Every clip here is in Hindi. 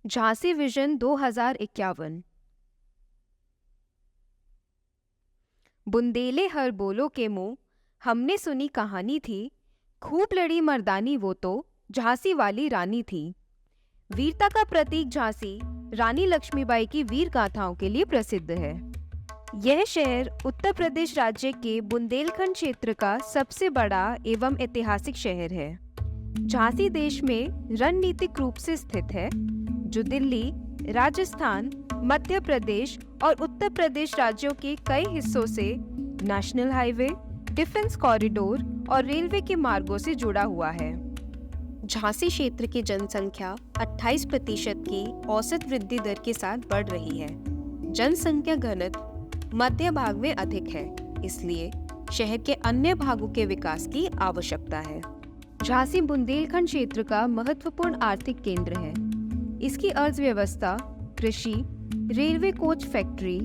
झांसी विजन 2051। बुंदेले हर बोलो के मुंह, हमने सुनी कहानी थी, खूब लड़ी मर्दानी वो तो झांसी वाली रानी थी। वीरता का प्रतीक झांसी रानी लक्ष्मीबाई की वीर गाथाओं के लिए प्रसिद्ध है। यह शहर उत्तर प्रदेश राज्य के बुंदेलखंड क्षेत्र का सबसे बड़ा एवं ऐतिहासिक शहर है। झांसी देश में रणनीतिक रूप से स्थित है, जो दिल्ली, राजस्थान, मध्य प्रदेश और उत्तर प्रदेश राज्यों के कई हिस्सों से नेशनल हाईवे, डिफेंस कॉरिडोर और रेलवे के मार्गों से जुड़ा हुआ है। झांसी क्षेत्र की जनसंख्या 28% की औसत वृद्धि दर के साथ बढ़ रही है। जनसंख्या घनत्व मध्य भाग में अधिक है, इसलिए शहर के अन्य भागों के विकास की आवश्यकता है। झांसी बुंदेलखंड क्षेत्र का महत्वपूर्ण आर्थिक केंद्र है। इसकी अर्थव्यवस्था कृषि, रेलवे कोच फैक्ट्री,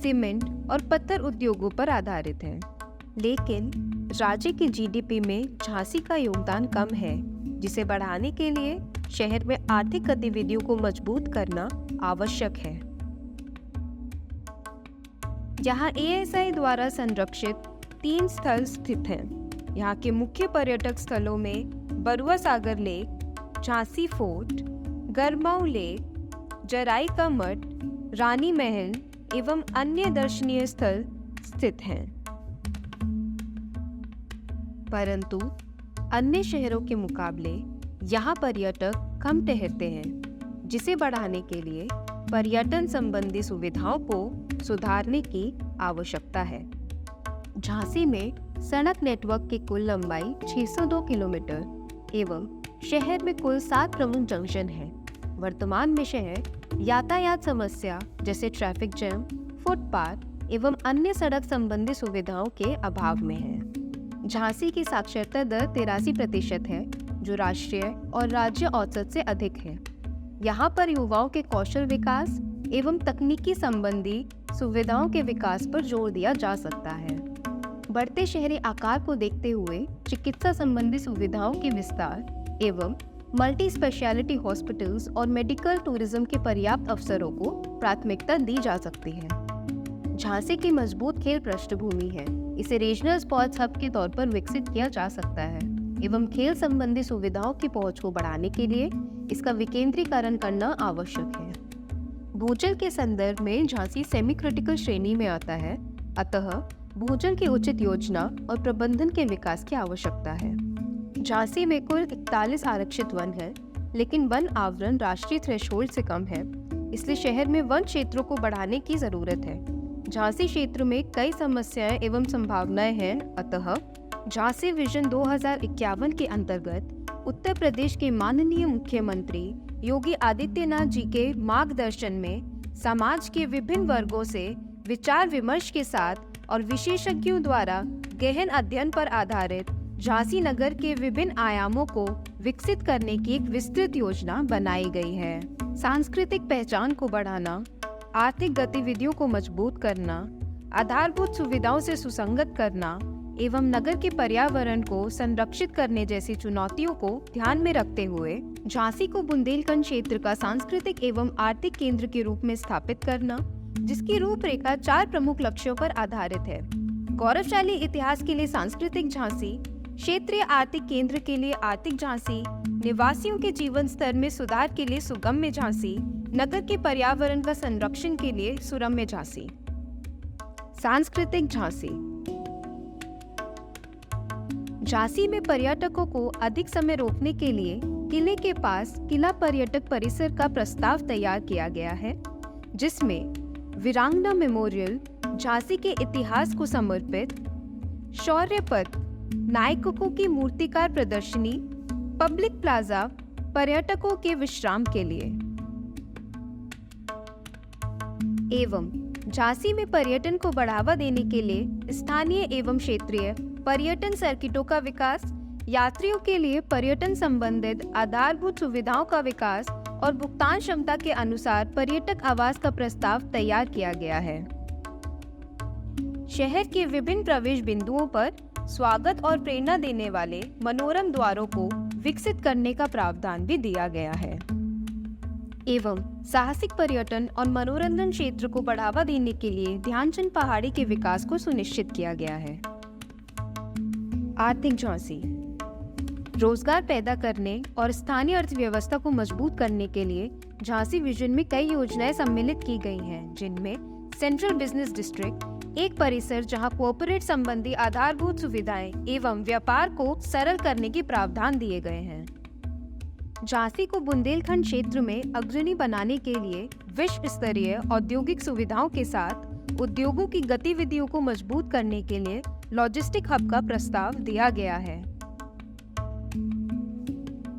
सीमेंट और पत्थर उद्योगों पर आधारित है। लेकिन राज्य की जीडीपी में झांसी का योगदान कम है, जिसे बढ़ाने के लिए शहर में आर्थिक गतिविधियों को मजबूत करना आवश्यक है। यहाँ एएसआई द्वारा संरक्षित 3 स्थल स्थित हैं। यहाँ के मुख्य पर्यटक स्थलों में बरुआ सागर लेक, झांसी फोर्ट, गरमाऊ लेक, जराई का मठ, रानी महल एवं अन्य दर्शनीय स्थल स्थित हैं। परंतु अन्य शहरों के मुकाबले यहाँ पर्यटक कम ठहरते हैं, जिसे बढ़ाने के लिए पर्यटन संबंधी सुविधाओं को सुधारने की आवश्यकता है। झांसी में सड़क नेटवर्क की कुल लंबाई 602 किलोमीटर एवं शहर में कुल 7 प्रमुख जंक्शन हैं। वर्तमान में शहर यातायात समस्या जैसे ट्रैफिक जैम, फुटपाथ एवं अन्य सड़क संबंधी सुविधाओं के अभाव में है। झांसी की साक्षरता दर 83% है, जो राष्ट्रीय और राज्य औसत से अधिक है। यहाँ पर युवाओं के कौशल विकास एवं तकनीकी संबंधी सुविधाओं के विकास पर जोर दिया जा सकता है। बढ़ते शहरी आकार को देखते हुए चिकित्सा संबंधी सुविधाओं के विस्तार एवं मल्टी स्पेशलिटी हॉस्पिटल्स और मेडिकल टूरिज्म के पर्याप्त अवसरों को प्राथमिकता दी जा सकती है। झांसी की मजबूत खेल पृष्ठभूमि है। इसे रीजनल स्पोर्ट्स हब के तौर पर विकसित किया जा सकता है एवं खेल संबंधी सुविधाओं की पहुंच को बढ़ाने के लिए इसका विकेंद्रीकरण करना आवश्यक है। भूजल के संदर्भ में झांसी सेमी क्रिटिकल श्रेणी में आता है, अतः भूजल की उचित योजना और प्रबंधन के विकास की आवश्यकता है। झांसी में कुल 41 आरक्षित वन है, लेकिन वन आवरण राष्ट्रीय थ्रेशोल्ड से कम है, इसलिए शहर में वन क्षेत्रों को बढ़ाने की जरूरत है। झांसी क्षेत्र में कई समस्याएं एवं संभावनाएं हैं, अतः झांसी विजन 2051 के अंतर्गत उत्तर प्रदेश के माननीय मुख्यमंत्री योगी आदित्यनाथ जी के मार्गदर्शन में समाज के विभिन्न वर्गों से विचार विमर्श के साथ और विशेषज्ञों द्वारा गहन अध्ययन पर आधारित झांसी नगर के विभिन्न आयामों को विकसित करने की एक विस्तृत योजना बनाई गई है। सांस्कृतिक पहचान को बढ़ाना, आर्थिक गतिविधियों को मजबूत करना, आधारभूत सुविधाओं से सुसंगत करना एवं नगर के पर्यावरण को संरक्षित करने जैसी चुनौतियों को ध्यान में रखते हुए झांसी को बुंदेलखंड क्षेत्र का सांस्कृतिक एवं आर्थिक केंद्र के रूप में स्थापित करना, जिसकी रूपरेखा 4 प्रमुख लक्ष्यों पर आधारित है। गौरवशाली इतिहास के लिए सांस्कृतिक झांसी, क्षेत्रीय आर्थिक केंद्र के लिए आर्थिक झांसी, निवासियों के जीवन स्तर में सुधार के लिए सुगम्य झांसी, नगर के पर्यावरण का संरक्षण के लिए सुरम्य झांसी। सांस्कृतिक झांसी। झांसी में पर्यटकों को अधिक समय रोकने के लिए किले के पास किला पर्यटक परिसर का प्रस्ताव तैयार किया गया है, जिसमें वीरांगना मेमोरियल, झांसी के इतिहास को समर्पित शौर्य पथ, नायकों की मूर्तिकार प्रदर्शनी, पब्लिक प्लाजा पर्यटकों के विश्राम के लिए एवं झांसी में पर्यटन को बढ़ावा देने के लिए स्थानीय एवं क्षेत्रीय पर्यटन सर्किटों का विकास, यात्रियों के लिए पर्यटन संबंधित आधारभूत सुविधाओं का विकास और भुगतान क्षमता के अनुसार पर्यटक आवास का प्रस्ताव तैयार किया गया है। शहर के विभिन्न प्रवेश बिंदुओं पर स्वागत और प्रेरणा देने वाले मनोरम द्वारों को विकसित करने का प्रावधान भी दिया गया है। एवं साहसिक पर्यटन और मनोरंजन क्षेत्र को बढ़ावा देने के लिए ध्यानचंद पहाड़ी के विकास को सुनिश्चित किया गया है। आर्थिक झांसी रोजगार पैदा करने और स्थानीय अर्थव्यवस्था को मजबूत करने के लिए झांसी विजन में कई योजनाएं सम्मिलित की गई हैं, जिनमें सेंट्रल बिजनेस डिस्ट्रिक्ट, एक परिसर जहां कोऑपरेट संबंधी आधारभूत सुविधाएं एवं व्यापार को सरल करने के प्रावधान दिए गए हैं। झांसी को बुंदेलखंड क्षेत्र में अग्रणी बनाने के लिए विश्व स्तरीय औद्योगिक सुविधाओं के साथ उद्योगों की गतिविधियों को मजबूत करने के लिए लॉजिस्टिक हब का प्रस्ताव दिया गया है।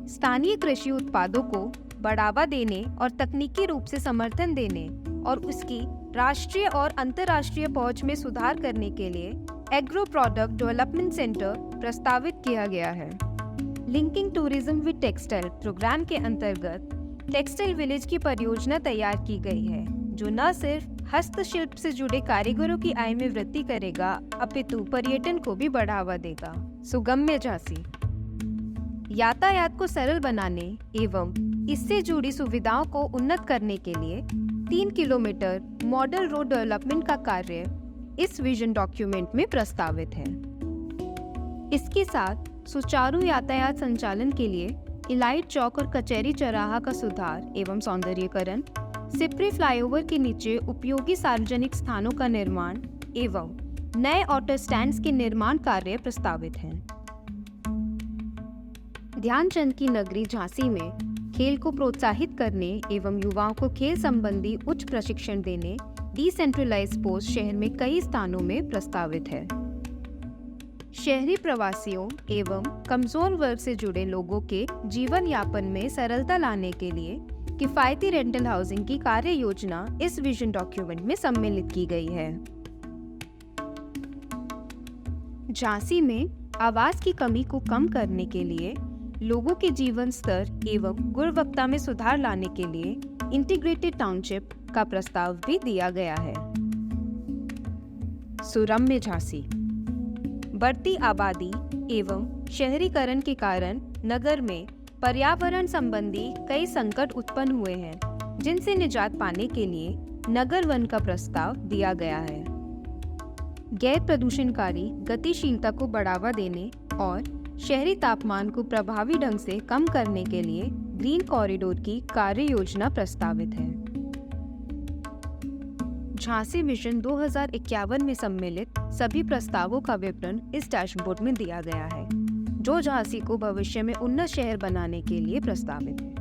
स्थानीय कृषि उत्पादों को बढ़ावा देने और तकनीकी रूप से समर्थन देने और उसकी राष्ट्रीय और अंतर्राष्ट्रीय पहुंच में सुधार करने के लिए एग्रो प्रोडक्ट डेवलपमेंट सेंटर प्रस्तावित किया गया है। Linking tourism with textile programme के अंतर्गत टेक्सटाइल विलेज की परियोजना तैयार की गई है, जो न सिर्फ हस्तशिल्प से जुड़े कारीगरों की आय में वृद्धि करेगा, अपितु पर्यटन को भी बढ़ावा देगा। सुगम्य झांसी यातायात को सरल बनाने एवं इससे जुड़ी सुविधाओं को उन्नत करने के लिए 3 किलोमीटर मॉडल रोड डेवलपमेंट का कार्य इस विजन डॉक्यूमेंट में प्रस्तावित है। इसके साथ सुचारू यातायात संचालन के लिए इलाइट चौक और कचहरी चौराहा का सुधार एवं सौंदर्यीकरण, सिपरी फ्लाईओवर के नीचे उपयोगी सार्वजनिक स्थानों का निर्माण एवं नए ऑटो स्टैंड्स के निर्माण कार्य प्रस्तावित हैं। ध्यानचंद की नगरी झांसी में खेल को प्रोत्साहित करने एवं युवाओं को खेल संबंधी उच्च प्रशिक्षण देने डिसेंट्रलाइज्ड पोस्ट शहर में कई स्थानों में प्रस्तावित है। शहरी प्रवासियों एवं कमजोर वर्ग से जुड़े लोगों के जीवन यापन में सरलता लाने के लिए किफायती रेंटल हाउसिंग की कार्य योजना इस विजन डॉक्यूमेंट में सम्मिलित की गई है। झांसी में आवास की कमी को कम करने के लिए लोगों के जीवन स्तर एवं गुणवत्ता में सुधार लाने के लिए इंटीग्रेटेड टाउनशिप का प्रस्ताव भी दिया गया है। सुरम्य झांसी बढ़ती आबादी एवं शहरीकरण के कारण नगर में पर्यावरण संबंधी कई संकट उत्पन्न हुए हैं, जिनसे निजात पाने के लिए नगर वन का प्रस्ताव दिया गया है। गैर प्रदूषणकारी गतिशीलता को बढ़ावा देने और शहरी तापमान को प्रभावी ढंग से कम करने के लिए ग्रीन कॉरिडोर की कार्य योजना प्रस्तावित है। झांसी विजन 2051 में सम्मिलित सभी प्रस्तावों का विवरण इस डैशबोर्ड में दिया गया है, जो झांसी को भविष्य में उन्नत शहर बनाने के लिए प्रस्तावित है।